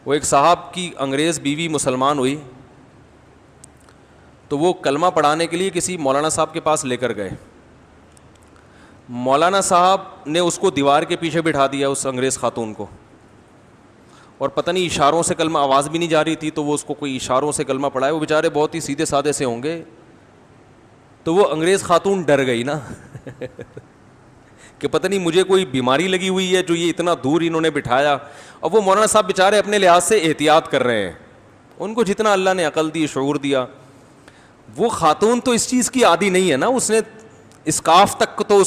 وہ ایک صاحب کی انگریز بیوی مسلمان ہوئی تو وہ کلمہ پڑھانے کے لیے کسی مولانا صاحب کے پاس لے کر گئے. مولانا صاحب نے اس کو دیوار کے پیچھے بٹھا دیا, اس انگریز خاتون کو, اور پتہ نہیں اشاروں سے کلمہ, آواز بھی نہیں جا رہی تھی تو وہ اس کو کوئی اشاروں سے کلمہ پڑھائے. وہ بیچارے بہت ہی سیدھے سادے سے ہوں گے, تو وہ انگریز خاتون ڈر گئی نا کہ پتہ نہیں مجھے کوئی بیماری لگی ہوئی ہے جو یہ اتنا دور انہوں نے بٹھایا. اب وہ مولانا صاحب بیچارے اپنے لحاظ سے احتیاط کر رہے ہیں, ان کو جتنا اللہ نے عقل دی, شعور دیا. وہ خاتون تو اس چیز کی عادی نہیں ہے نا, اس نے اس کاف تک تو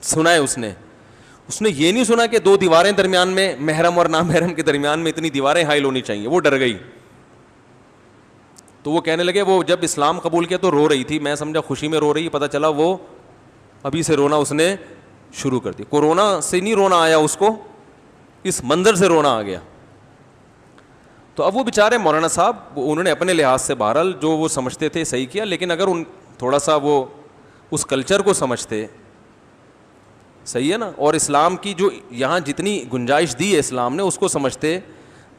سنا ہے, اس نے یہ نہیں سنا کہ دو دیواریں درمیان میں, محرم اور نامحرم کے درمیان میں اتنی دیواریں حائل ہونی چاہیے. وہ ڈر گئی. تو وہ کہنے لگے, وہ جب اسلام قبول کیا تو رو رہی تھی, میں سمجھا خوشی میں رو رہی, پتہ چلا وہ ابھی سے رونا اس نے شروع کر دی. کورونا سے نہیں رونا آیا اس کو, اس منظر سے رونا آ گیا. تو اب وہ بیچارے مولانا صاحب, انہوں نے اپنے لحاظ سے بہرحال جو وہ سمجھتے تھے صحیح کیا, لیکن اگر ان تھوڑا سا وہ اس کلچر کو سمجھتے, صحیح ہے نا, اور اسلام کی جو یہاں جتنی گنجائش دی ہے اسلام نے اس کو سمجھتے,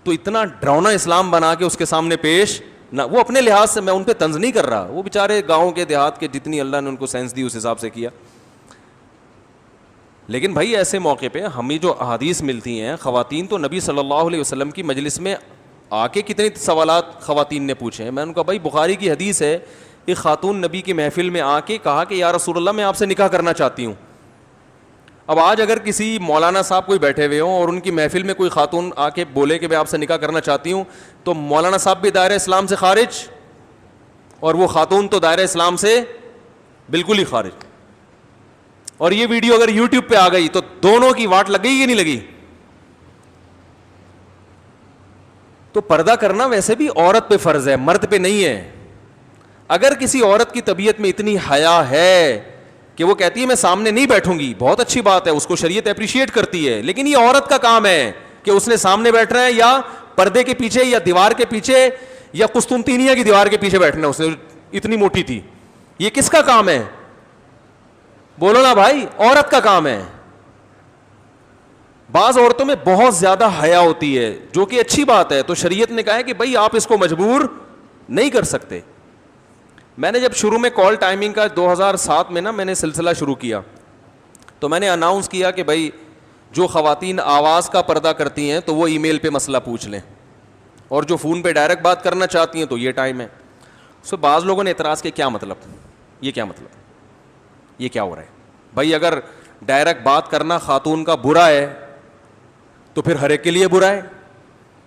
تو اتنا ڈراؤنا اسلام بنا کے اس کے سامنے پیش نہ. وہ اپنے لحاظ سے, میں ان پہ طنز نہیں کر رہا, وہ بیچارے گاؤں کے دیہات کے جتنی اللہ نے ان کو سینس دی اس حساب سے کیا. لیکن بھائی ایسے موقع پہ ہمیں جو احادیث ملتی ہیں, خواتین تو نبی صلی اللہ علیہ وسلم کی مجلس میں آ کے کتنے سوالات خواتین نے پوچھے ہیں. میں نے کہا بھائی بخاری کی حدیث ہے, ایک خاتون نبی کی محفل میں آ کے کہا کہ یا رسول اللہ میں آپ سے نکاح کرنا چاہتی ہوں. اب آج اگر کسی مولانا صاحب کوئی بیٹھے ہوئے ہوں اور ان کی محفل میں کوئی خاتون آ کے بولے کہ میں آپ سے نکاح کرنا چاہتی ہوں, تو مولانا صاحب بھی دائرہ اسلام سے خارج, اور وہ خاتون تو دائرہ اسلام سے بالکل ہی خارج. اور یہ ویڈیو اگر یوٹیوب پہ آ گئی تو دونوں کی واٹ لگ گئی کہ نہیں لگی. تو پردہ کرنا ویسے بھی عورت پہ فرض ہے, مرد پہ نہیں ہے. اگر کسی عورت کی طبیعت میں اتنی حیا ہے کہ وہ کہتی ہے میں سامنے نہیں بیٹھوں گی, بہت اچھی بات ہے, اس کو شریعت اپریشیٹ کرتی ہے, لیکن یہ عورت کا کام ہے کہ اس نے سامنے بیٹھنا ہے یا پردے کے پیچھے یا دیوار کے پیچھے یا قسطنطینیہ کی دیوار کے پیچھے بیٹھنا ہے. اس نے اتنی موٹی تھی, یہ کس کا کام ہے؟ بولو نا بھائی, عورت کا کام ہے. بعض عورتوں میں بہت زیادہ حیا ہوتی ہے جو کہ اچھی بات ہے, تو شریعت نے کہا ہے کہ بھائی آپ اس کو مجبور نہیں کر سکتے. میں نے جب شروع میں کال ٹائمنگ کا 2007 میں نا میں نے سلسلہ شروع کیا, تو میں نے اناؤنس کیا کہ بھائی جو خواتین آواز کا پردہ کرتی ہیں تو وہ ای میل پہ مسئلہ پوچھ لیں, اور جو فون پہ ڈائریکٹ بات کرنا چاہتی ہیں تو یہ ٹائم ہے. سو بعض لوگوں نے اعتراض کیا, کیا مطلب, یہ کیا مطلب, یہ کیا ہو رہا ہے بھائی؟ اگر ڈائریکٹ بات کرنا خاتون کا برا ہے تو پھر ہر ایک کے لیے برا ہے,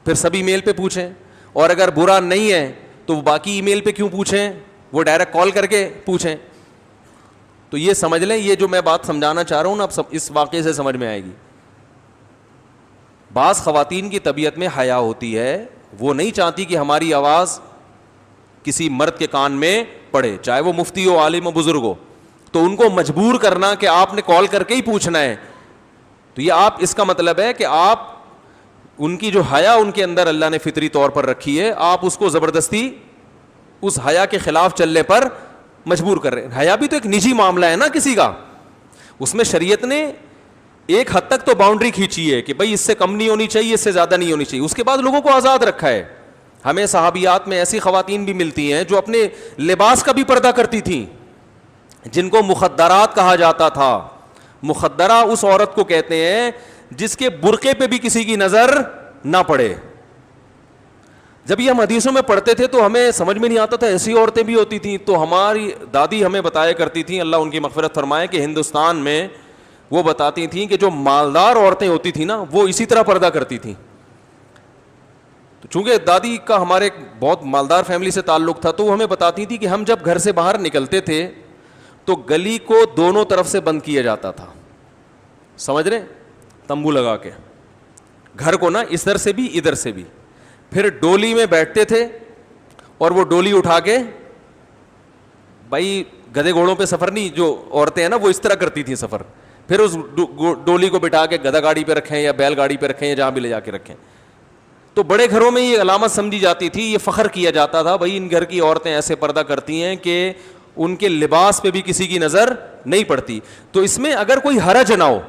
پھر سب ای میل پہ پوچھیں, اور اگر برا نہیں ہے تو باقی ای میل پہ کیوں پوچھیں, وہ ڈائریکٹ کال کر کے پوچھیں. تو یہ سمجھ لیں, یہ جو میں بات سمجھانا چاہ رہا ہوں نا, اب اس واقعے سے سمجھ میں آئے گی. بعض خواتین کی طبیعت میں حیا ہوتی ہے, وہ نہیں چاہتی کہ ہماری آواز کسی مرد کے کان میں پڑے, چاہے وہ مفتی ہو, عالم ہو, بزرگ ہو. تو ان کو مجبور کرنا کہ آپ نے کال کر کے ہی پوچھنا ہے, تو یہ آپ, اس کا مطلب ہے کہ آپ ان کی جو حیا ان کے اندر اللہ نے فطری طور پر رکھی ہے, آپ اس کو زبردستی اس حیا کے خلاف چلنے پر مجبور کر رہے ہیں. حیا بھی تو ایک نجی معاملہ ہے نا کسی کا, اس میں شریعت نے ایک حد تک تو باؤنڈری کھینچی ہے کہ بھائی اس سے کم نہیں ہونی چاہیے, اس سے زیادہ نہیں ہونی چاہیے. اس کے بعد لوگوں کو آزاد رکھا ہے. ہمیں صحابیات میں ایسی خواتین بھی ملتی ہیں جو اپنے لباس کا بھی پردہ کرتی تھیں, جن کو مخدرات کہا جاتا تھا. مخدرہ اس عورت کو کہتے ہیں جس کے برقعے پہ بھی کسی کی نظر نہ پڑے. جب یہ ہم حدیثوں میں پڑھتے تھے تو ہمیں سمجھ میں نہیں آتا تھا, ایسی عورتیں بھی ہوتی تھیں. تو ہماری دادی ہمیں بتایا کرتی تھیں, اللہ ان کی مغفرت فرمائے, کہ ہندوستان میں وہ بتاتی تھیں کہ جو مالدار عورتیں ہوتی تھیں نا وہ اسی طرح پردہ کرتی تھیں. تو چونکہ دادی کا ہمارے بہت مالدار فیملی سے تعلق تھا, تو وہ ہمیں بتاتی تھی کہ ہم جب گھر سے باہر نکلتے تھے تو گلی کو دونوں طرف سے بند کیا جاتا تھا, سمجھ رہے, تمبو لگا کے, گھر کو نا ادھر سے بھی ادھر سے بھی. پھر ڈولی میں بیٹھتے تھے اور وہ ڈولی اٹھا کے, بھائی گدھے گھوڑوں پہ سفر نہیں, جو عورتیں ہیں نا وہ اس طرح کرتی تھیں سفر, پھر اس ڈولی کو بٹھا کے گدھا گاڑی پہ رکھیں یا بیل گاڑی پہ رکھیں یا جہاں بھی لے جا کے رکھیں. تو بڑے گھروں میں یہ علامت سمجھی جاتی تھی, یہ فخر کیا جاتا تھا, بھائی ان گھر کی عورتیں ایسے پردہ کرتی ہیں کہ ان کے لباس پہ بھی کسی کی نظر نہیں پڑتی. تو اس میں اگر کوئی حرج نہ ہو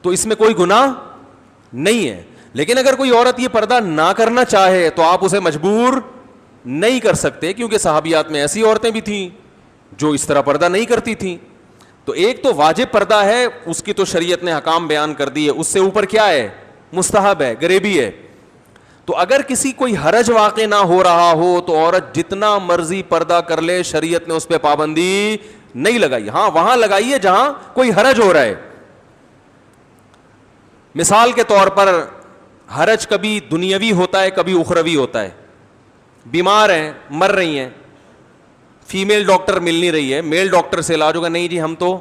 تو اس میں کوئی گناہ نہیں ہے. لیکن اگر کوئی عورت یہ پردہ نہ کرنا چاہے تو آپ اسے مجبور نہیں کر سکتے, کیونکہ صحابیات میں ایسی عورتیں بھی تھیں جو اس طرح پردہ نہیں کرتی تھیں. تو ایک تو واجب پردہ ہے, اس کی تو شریعت نے حکام بیان کر دی ہے, اس سے اوپر کیا ہے, مستحب ہے, غریبی ہے. تو اگر کسی کوئی حرج واقع نہ ہو رہا ہو تو عورت جتنا مرضی پردہ کر لے, شریعت نے اس پہ پابندی نہیں لگائی. ہاں وہاں لگائی ہے جہاں کوئی حرج ہو رہا ہے. مثال کے طور پر حرج کبھی دنیاوی ہوتا ہے, کبھی اخروی ہوتا ہے. بیمار ہیں, مر رہی ہیں, فیمیل ڈاکٹر مل نہیں رہی ہے, میل ڈاکٹر سے علاج ہوگا, نہیں جی ہم تو,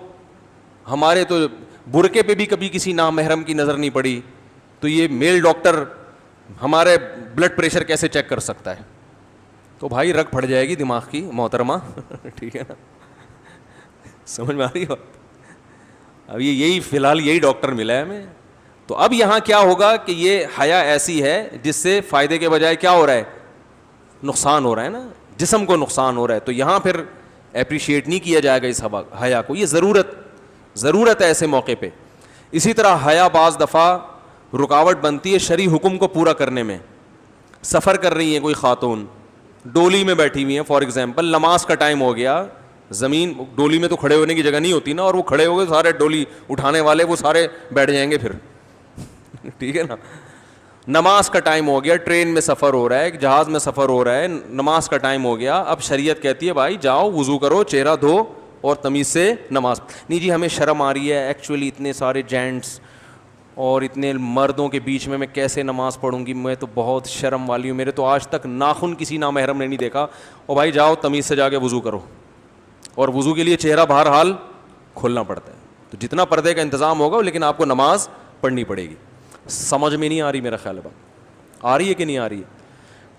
ہمارے تو برقعے پہ بھی کبھی کسی نامحرم کی نظر نہیں پڑی, تو یہ میل ڈاکٹر ہمارے بلڈ پریشر کیسے چیک کر سکتا ہے. تو بھائی رگ پھٹ جائے گی دماغ کی محترمہ, ٹھیک ہے نا, سمجھ میں آ رہی ہے. اب یہی فی الحال یہی ڈاکٹر ملا ہے ہمیں. تو اب یہاں کیا ہوگا کہ یہ حیا ایسی ہے جس سے فائدے کے بجائے کیا ہو رہا ہے, نقصان ہو رہا ہے نا, جسم کو نقصان ہو رہا ہے. تو یہاں پھر اپریشیٹ نہیں کیا جائے گا اس حیا کو, یہ ضرورت ہے ایسے موقع پہ. اسی طرح حیا بعض دفعہ رکاوٹ بنتی ہے شرعی حکم کو پورا کرنے میں. سفر کر رہی ہیں کوئی خاتون, ڈولی میں بیٹھی ہوئی ہیں, فار ایگزامپل نماز کا ٹائم ہو گیا, زمین ڈولی میں تو کھڑے ہونے کی جگہ نہیں ہوتی نا, اور وہ کھڑے ہو گئے سارے ڈولی اٹھانے والے وہ سارے بیٹھ جائیں گے پھر, ٹھیک ہے نا. نماز کا ٹائم ہو گیا, ٹرین میں سفر ہو رہا ہے, جہاز میں سفر ہو رہا ہے, نماز کا ٹائم ہو گیا. اب شریعت کہتی ہے بھائی جاؤ وضو کرو, چہرہ دھو اور تمیز سے نماز. نہیں جی ہمیں شرم آ رہی ہے, ایکچولی اتنے سارے جینٹس اور اتنے مردوں کے بیچ میں کیسے نماز پڑھوں گی, میں تو بہت شرم والی ہوں, میرے تو آج تک ناخن کسی نامحرم نے نہیں دیکھا. اور بھائی جاؤ تمیز سے جا کے وضو کرو, اور وضو کے لیے چہرہ بہرحال کھولنا پڑتا ہے. تو جتنا پردے کا انتظام ہوگا لیکن آپ کو نماز پڑھنی پڑے گی. سمجھ میں نہیں آ رہی, میرا خیال ہے بات آ رہی ہے کہ نہیں آ رہی ہے.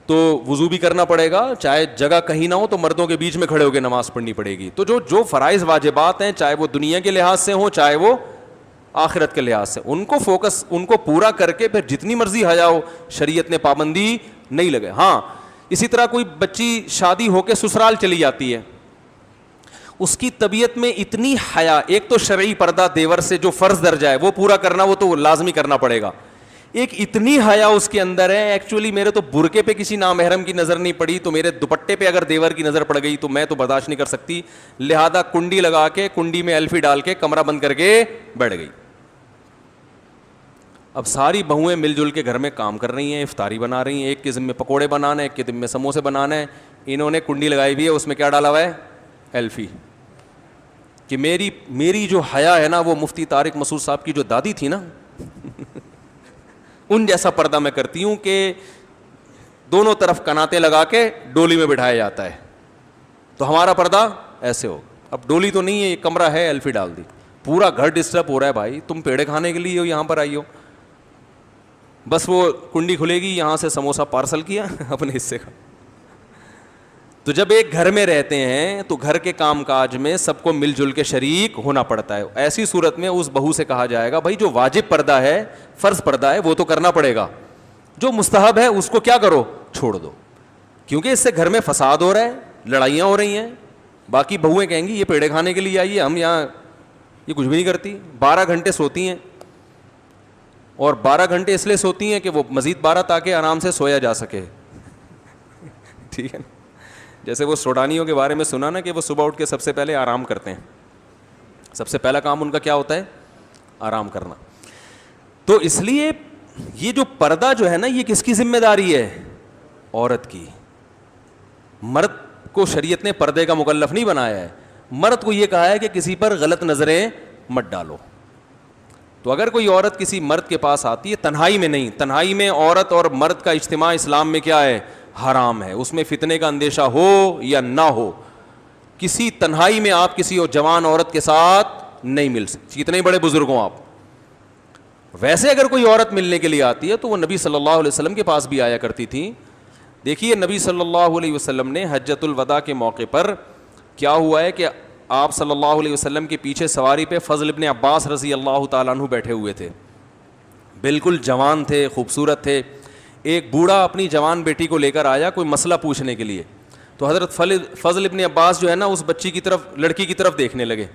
تو وضو بھی کرنا پڑے گا, چاہے جگہ کہیں نہ ہو تو مردوں کے بیچ میں کھڑے ہو کے نماز پڑھنی پڑے گی. تو جو فرائض واجبات ہیں, چاہے وہ دنیا کے لحاظ سے ہوں چاہے وہ آخرت کے لحاظ سے, ان کو فوکس, ان کو پورا کر کے پھر جتنی مرضی حیا ہو, شریعت نے پابندی نہیں لگے. ہاں اسی طرح کوئی بچی شادی ہو کے سسرال چلی جاتی ہے, اس کی طبیعت میں اتنی حیا, ایک تو شرعی پردہ دیور سے جو فرض درجہ ہے وہ پورا کرنا, وہ تو لازمی کرنا پڑے گا. ایک اتنی حیا اس کے اندر ہے, ایکچولی میرے تو برقعے پہ کسی نامحرم کی نظر نہیں پڑی, تو میرے دوپٹے پہ اگر دیور کی نظر پڑ گئی تو میں تو برداشت نہیں کر سکتی, لہذا کنڈی لگا کے, کنڈی میں ایلفی ڈال کے کمرہ بند کر کے بیٹھ گئی. اب ساری بہویں مل جل کے گھر میں کام کر رہی ہیں, افطاری بنا رہی ہیں, ایک کے ذمہ پکوڑے بنانا ہے, ایک کے ذمہ سموسے بنانا ہے. انہوں نے کنڈی لگائی ہوئی ہے, اس میں کیا ڈالا ہوا ہے, ایلفی. کہ میری جو حیا ہے نا وہ مفتی طارق مسعود صاحب کی جو دادی تھی نا ان جیسا پردہ میں کرتی ہوں کہ دونوں طرف کناتے لگا کے ڈولی میں بٹھایا جاتا ہے. تو ہمارا پردہ ایسے ہو. اب ڈولی تو نہیں ہے, یہ کمرہ ہے, ایلفی ڈال دی, پورا گھر ڈسٹرب ہو رہا ہے. بھائی تم پیڑے کھانے کے لیے ہو, یہاں پر آئی ہو, بس وہ کنڈی کھلے گی, یہاں سے سموسہ پارسل کیا اپنے حصے کا. تو جب ایک گھر میں رہتے ہیں تو گھر کے کام کاج میں سب کو مل جل کے شریک ہونا پڑتا ہے. ایسی صورت میں اس بہو سے کہا جائے گا بھائی جو واجب پردہ ہے, فرض پردہ ہے, وہ تو کرنا پڑے گا, جو مستحب ہے اس کو کیا کرو, چھوڑ دو, کیونکہ اس سے گھر میں فساد ہو رہا ہے, لڑائیاں ہو رہی ہیں. باقی بہویں کہیں گی یہ پیڑے کھانے کے لیے آئی ہے, ہم یہاں یہ کچھ بھی نہیں کرتی. 12 گھنٹے سوتی ہیں, اور 12 گھنٹے اس لیے سوتی ہیں کہ وہ مزید 12 تاکہ آرام سے سویا جا سکے, ٹھیک ہے نا. جیسے وہ سوڈانیوں کے بارے میں سنا نا کہ وہ صبح اٹھ کے سب سے پہلے آرام کرتے ہیں, سب سے پہلا کام ان کا کیا ہوتا ہے, آرام کرنا. تو اس لیے یہ جو پردہ جو ہے نا یہ کس کی ذمہ داری ہے, عورت کی. مرد کو شریعت نے پردے کا مکلف نہیں بنایا ہے, مرد کو یہ کہا ہے کہ کسی پر غلط نظریں مت ڈالو. تو اگر کوئی عورت کسی مرد کے پاس آتی ہے, تنہائی میں نہیں, تنہائی میں عورت اور مرد کا اجتماع اسلام میں کیا ہے, حرام ہے, اس میں فتنے کا اندیشہ ہو یا نہ ہو. کسی تنہائی میں آپ کسی جوان عورت کے ساتھ نہیں مل سکتے, کتنے بڑے بزرگ ہوں آپ. ویسے اگر کوئی عورت ملنے کے لیے آتی ہے تو وہ نبی صلی اللہ علیہ وسلم کے پاس بھی آیا کرتی تھی. دیکھیے نبی صلی اللہ علیہ وسلم نے حجۃ الوداع کے موقع پر کیا ہوا ہے کہ آپ صلی اللہ علیہ وسلم کے پیچھے سواری پہ فضل ابن عباس رضی اللہ تعالیٰ عنہ بیٹھے ہوئے تھے, بالکل جوان تھے, خوبصورت تھے. ایک بوڑھا اپنی جوان بیٹی کو لے کر آیا کوئی مسئلہ پوچھنے کے لیے, تو حضرت فضل ابن عباس جو ہے نا اس بچی کی طرف, لڑکی کی طرف دیکھنے لگے.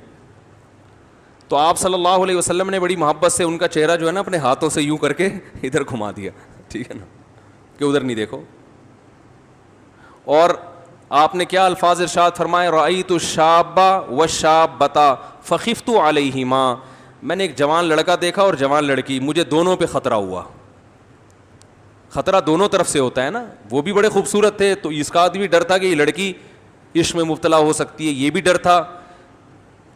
تو آپ صلی اللہ علیہ وسلم نے بڑی محبت سے ان کا چہرہ جو ہے نا اپنے ہاتھوں سے یوں کر کے ادھر گھما دیا, ٹھیک ہے نا, کہ ادھر نہیں دیکھو. اور آپ نے کیا الفاظ ارشاد فرمائے, رأیت الشاب والشابۃ فخفت علیہما, میں نے ایک جوان لڑکا دیکھا اور جوان لڑکی, مجھے دونوں پہ خطرہ ہوا. خطرہ دونوں طرف سے ہوتا ہے نا, وہ بھی بڑے خوبصورت تھے تو اس کا بھی ڈر تھا کہ یہ لڑکی عشق میں مبتلا ہو سکتی ہے, یہ بھی ڈر تھا.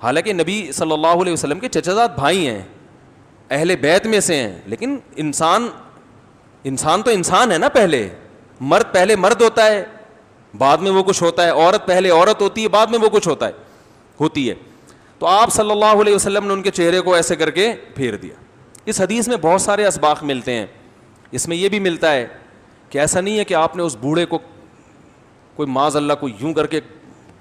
حالانکہ نبی صلی اللہ علیہ وسلم کے چچا زاد بھائی ہیں, اہل بیت میں سے ہیں, لیکن انسان تو انسان ہے نا, پہلے مرد ہوتا ہے, بعد میں وہ کچھ ہوتا ہے, عورت پہلے عورت ہوتی ہے, بعد میں وہ کچھ ہوتی ہے. تو آپ صلی اللہ علیہ وسلم نے ان کے چہرے کو ایسے کر کے پھیر دیا. اس حدیث میں بہت سارے اسباق ملتے ہیں. اس میں یہ بھی ملتا ہے کہ ایسا نہیں ہے کہ آپ نے اس بوڑھے کو کوئی معاذ اللہ کو یوں کر کے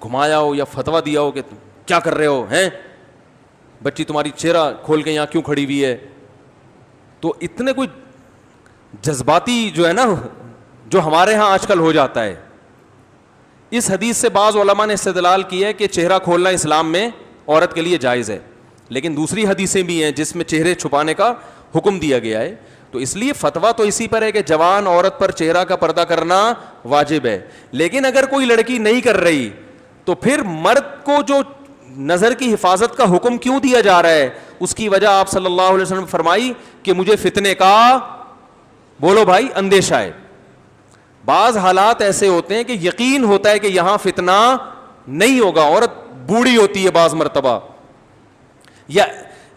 گھمایا ہو یا فتویٰ دیا ہو کہ کیا کر رہے ہو ہیں, بچی تمہاری چہرہ کھول کے یہاں کیوں کھڑی ہوئی ہے. تو اتنے کوئی جذباتی جو ہے نا, جو ہمارے ہاں آج کل ہو جاتا ہے. اس حدیث سے بعض علماء نے استدلال کیا ہے کہ چہرہ کھولنا اسلام میں عورت کے لیے جائز ہے, لیکن دوسری حدیثیں بھی ہیں جس میں چہرے چھپانے کا حکم دیا گیا ہے. تو اس لیے فتویٰ تو اسی پر ہے کہ جوان عورت پر چہرہ کا پردہ کرنا واجب ہے. لیکن اگر کوئی لڑکی نہیں کر رہی تو پھر مرد کو جو نظر کی حفاظت کا حکم کیوں دیا جا رہا ہے, اس کی وجہ آپ صلی اللہ علیہ وسلم نے فرمائی کہ مجھے فتنے کا, بولو بھائی, اندیشہ ہے. بعض حالات ایسے ہوتے ہیں کہ یقین ہوتا ہے کہ یہاں فتنہ نہیں ہوگا, عورت بوڑھی ہوتی ہے بعض مرتبہ,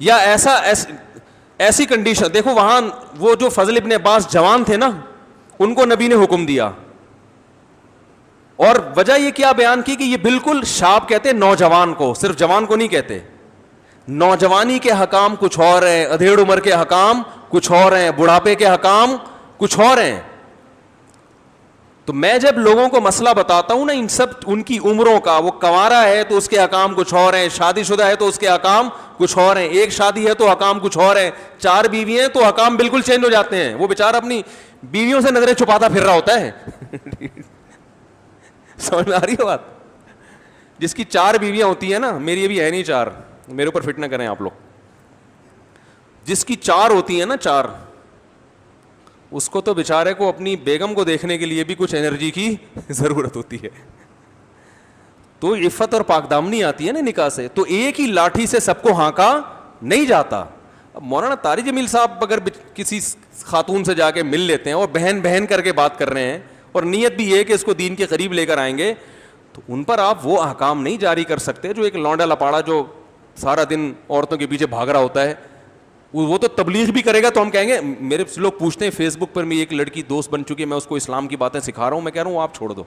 یا ایسی کنڈیشن. دیکھو وہاں وہ جو فضل ابن عباس جوان تھے نا, ان کو نبی نے حکم دیا, اور وجہ یہ کیا بیان کی کہ یہ بالکل شاب کہتے, نوجوان کو, صرف جوان کو نہیں کہتے. نوجوانی کے حکام کچھ اور ہیں, ادھیڑ عمر کے حکام کچھ اور ہیں, بڑھاپے کے حکام کچھ اور ہیں. تو میں جب لوگوں کو مسئلہ بتاتا ہوں نا ان سب ان کی عمروں کا, وہ کنوارا ہے تو اس کے حکام کچھ اور ہیں, شادی شدہ ہے تو اس کے حکام کچھ اور ہیں, ایک شادی ہے تو حکام کچھ اور ہیں, 4 بیوی ہیں تو حکام بالکل چینج ہو جاتے ہیں. وہ بیچارہ اپنی بیویوں سے نظریں چھپاتا پھر رہا ہوتا ہے. سمجھ میں آ رہی ہے بات؟ جس کی 4 بیویاں ہوتی ہیں نا, میری ابھی ہے نہیں 4, میرے اوپر فٹ نہ کریں آپ لوگ, جس کی 4 ہوتی ہیں نا 4, اس کو تو بیچارے کو اپنی بیگم کو دیکھنے کے لیے بھی کچھ انرجی کی ضرورت ہوتی ہے. تو عفت اور پاکدامنی آتی ہے نا نکاح سے. تو ایک ہی لاٹھی سے سب کو ہانکا نہیں جاتا. اب مولانا طارق جمیل صاحب اگر کسی خاتون سے جا کے مل لیتے ہیں اور بہن بہن کر کے بات کر رہے ہیں, اور نیت بھی یہ کہ اس کو دین کے قریب لے کر آئیں گے, تو ان پر آپ وہ احکام نہیں جاری کر سکتے جو ایک لونڈا لپاڑا جو سارا دن عورتوں کے پیچھے بھاگ رہا ہوتا ہے. وہ تو تبلیغ بھی کرے گا تو ہم کہیں گے, میرے لوگ پوچھتے ہیں فیس بک پر, میں ایک لڑکی دوست بن چکی ہے, میں اس کو اسلام کی باتیں سکھا رہا ہوں, میں کہہ رہا ہوں آپ چھوڑ دو,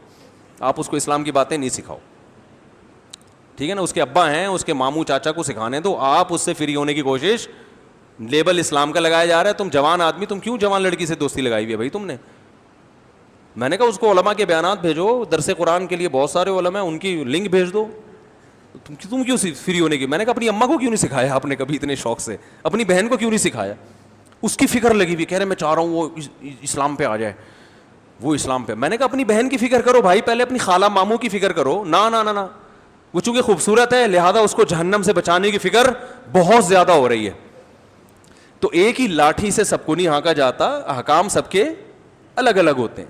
آپ اس کو اسلام کی باتیں نہیں سکھاؤ, ٹھیک ہے نا. اس کے ابا ہیں, اس کے ماموں چاچا کو سکھانے دو, آپ اس سے فری ہونے کی کوشش, لیبل اسلام کا لگایا جا رہا ہے. تم جوان آدمی, تم کیوں جوان لڑکی سے دوستی لگائی ہوئی ہے بھائی تم نے؟ میں نے کہا اس کو علماء کے بیانات بھیجو, درس قرآن کے لیے بہت سارے علماء ہیں, ان کی لنک بھیج دو. تم کیوں فری ہونے کی؟ میں نے کہا اپنی اماں کو کیوں نہیں سکھایا آپ نے کبھی اتنے شوق سے, اپنی بہن کو کیوں نہیں سکھایا؟ اس کی فکر لگی ہوئی, کہہ رہے میں چاہ رہا ہوں وہ اسلام پہ آ جائے, وہ اسلام پہ. میں نے کہا اپنی بہن کی فکر کرو بھائی, پہلے اپنی خالہ ماموں کی فکر کرو. نا نا نا نا, وہ چونکہ خوبصورت ہے لہذا اس کو جہنم سے بچانے کی فکر بہت زیادہ ہو رہی ہے. تو ایک ہی لاٹھی سے سب کو نہیں ہانکا جاتا, احکام سب کے الگ الگ ہوتے ہیں.